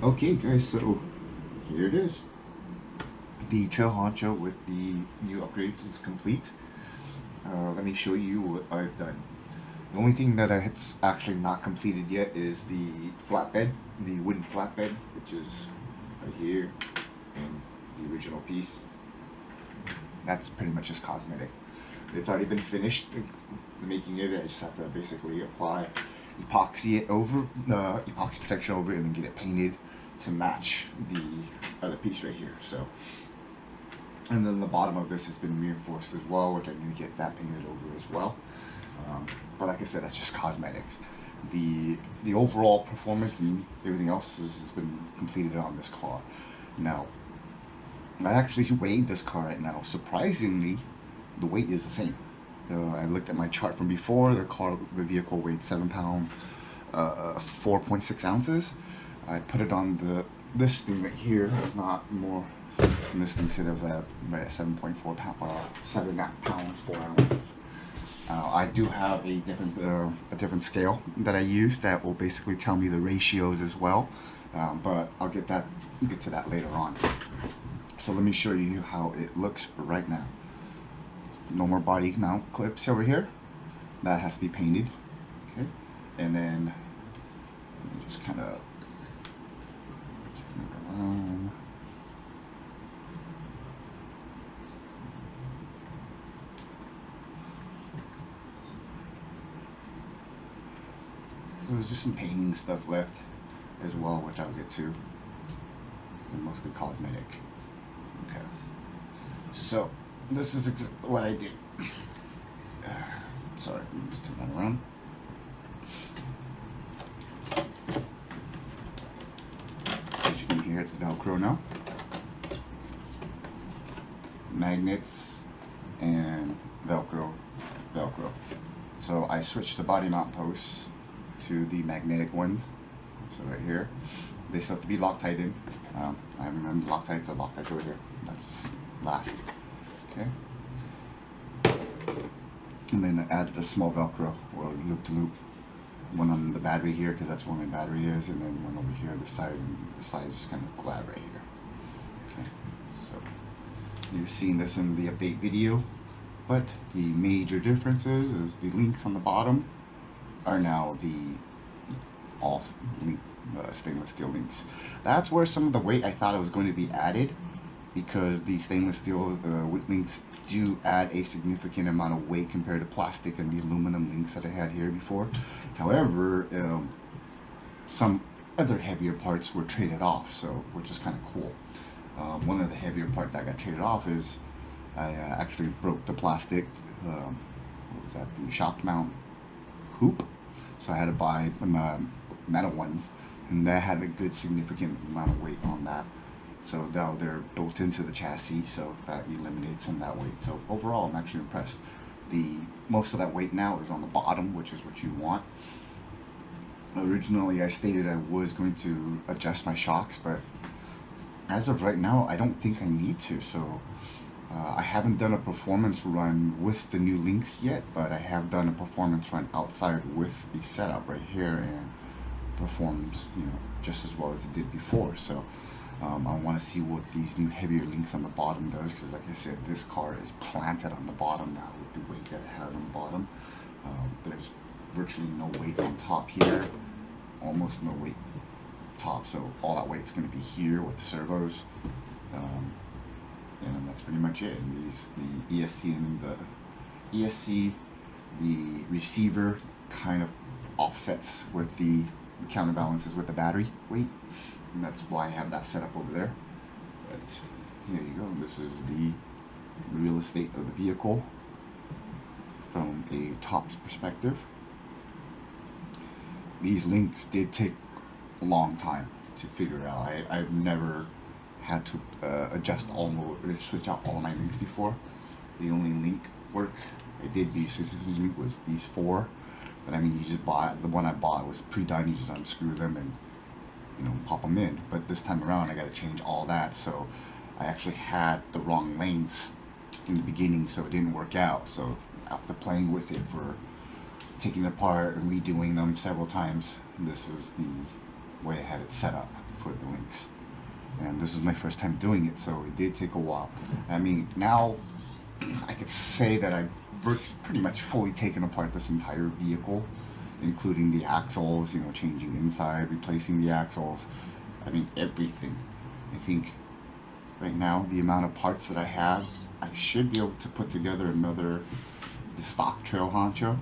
Okay guys, so here it is. The Trail Honcho with the new upgrades is complete. Let me show you what I've done. The only thing that it's actually not completed yet is the flatbed, the wooden flatbed, which is right here in the original piece. That's pretty much just cosmetic. It's already been finished making it. I just have to basically apply epoxy it over, epoxy protection over it, and then get it painted to match the other piece right here. So, and then the bottom of this has been reinforced as well, which I need to get that painted over as well. But like I said, that's just cosmetics. The overall performance and everything else has been completed on this car. Now, I actually weighed this car right now. Surprisingly, the weight is the same. I looked at my chart from before. The vehicle weighed 7 pounds, 4.6 ounces. I put it on this thing right here. It's not more. And this thing said it was right at 7.4 pounds, 7 pounds 4 ounces. I do have a different scale that I use that will basically tell me the ratios as well, but I'll get to that later on. So let me show you how it looks right now. No more body mount clips over here. That has to be painted. Okay, and then let me just kind of turn it around. So there's just some painting stuff left as well, which I'll get to. They're mostly cosmetic. Okay. So this is what I did. Sorry, let me just turn that around. As you can hear, it's Velcro now. Magnets and Velcro. So I switched the body mount posts to the magnetic ones. So right here, they still have to be Loctite in. I haven't done Loctite, so Loctite's over here. That's last. Okay. And then I added a small Velcro or loop to loop. One on the battery here because that's where my battery is, and then one over here on the side, and the side is just kind of flat right here. Okay. So you've seen this in the update video, but the major differences is the links on the bottom are now the all stainless steel links. That's where some of the weight I thought it was going to be added, because the stainless steel links do add a significant amount of weight compared to plastic and the aluminum links that I had here before. However, some other heavier parts were traded off, so which is kind of cool. One of the heavier parts that got traded off is I actually broke the plastic, what was that, the shock mount hoop, so I had to buy metal ones, and that had a good significant amount of weight on that. So now they're built into the chassis, so that eliminates some of that weight. So overall, I'm actually impressed. Most of that weight now is on the bottom, which is what you want. Originally, I stated I was going to adjust my shocks, but as of right now, I don't think I need to. So I haven't done a performance run with the new links yet, but I have done a performance run outside with the setup right here, and performs, just as well as it did before. So I want to see what these new heavier links on the bottom does, because like I said, this car is planted on the bottom now with the weight that it has on the bottom. There's virtually no weight on top here, almost no weight top, so all that weight's going to be here with the servos, and that's pretty much it. And the ESC, the receiver kind of offsets with the counterbalances with the battery weight, and that's why I have that set up over there. But here you go. This is the real estate of the vehicle from a tops perspective. These links did take a long time to figure out. I've never had to switch out all my links before. The only link work I did link was these 4. But I mean, you just bought, the one I bought was pre-done. You just unscrew them and pop them in. But this time around, I got to change all that. So I actually had the wrong lengths in the beginning, so it didn't work out. So after playing with it for taking it apart and redoing them several times, this is the way I had it set up. for the links. And this is my first time doing it, so it did take a while. I mean, now I could say that I've pretty much fully taken apart this entire vehicle, including the axles, you know, changing inside, replacing the axles. I mean, everything. I think right now, the amount of parts that I have, I should be able to put together another stock Trail Honcho.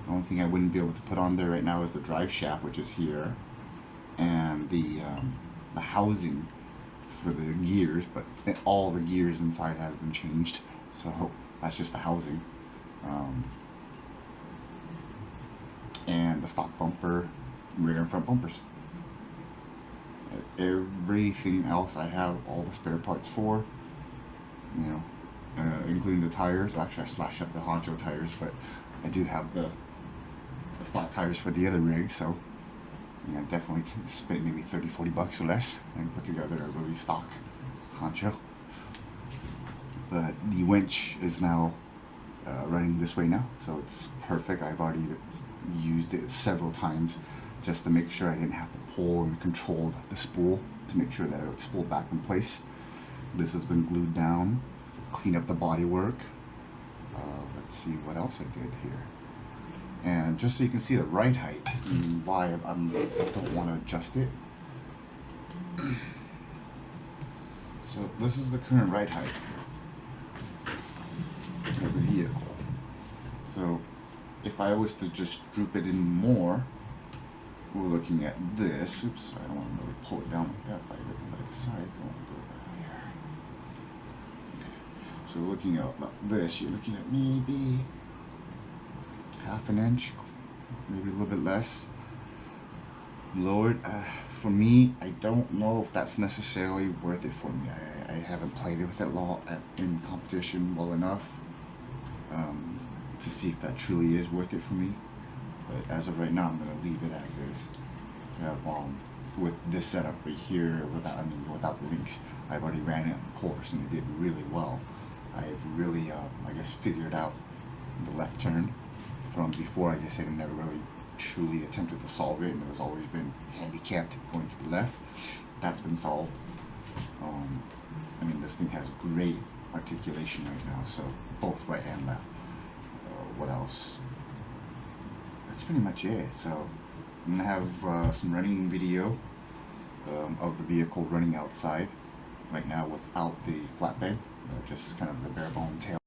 The only thing I wouldn't be able to put on there right now is the drive shaft, which is here, and the housing for the gears, but all the gears inside has been changed, so that's just the housing. And the stock bumper, rear and front bumpers. Everything else I have all the spare parts for, you know, including the tires. Actually, I slashed up the Honcho tires, but I do have the stock tires for the other rig, so I definitely can spend maybe 30-40 bucks or less and put together a really stock Honcho. But the winch is now running this way now, so it's perfect. I've already used it several times just to make sure I didn't have to pull and control the spool to make sure that it would spool back in place. This has been glued down, clean up the body work. Let's see what else I did here. And just so you can see the ride height and why I don't want to adjust it. So this is the current ride height of the vehicle. So if I was to just droop it in more, we're looking at this. Oops, sorry, I don't want to really pull it down like that by the sides. I want to do it right here. Okay. So looking at this, you're looking at maybe half an inch, maybe a little bit less. Lowered. For me, I don't know if that's necessarily worth it for me. I haven't played it with it in competition well enough to see if that truly is worth it for me. But as of right now, I'm going to leave it as is. With this setup right here, without the links, I've already ran it on the course and it did really well. I've really, I guess, figured out the left turn. From before, I guess I never really truly attempted to solve it, and it was always been handicapped going to the left. That's been solved. I mean, this thing has great articulation right now, so both right and left. What else? That's pretty much it. So I'm gonna have some running video of the vehicle running outside right now without the flatbed, just kind of the bare bone tail.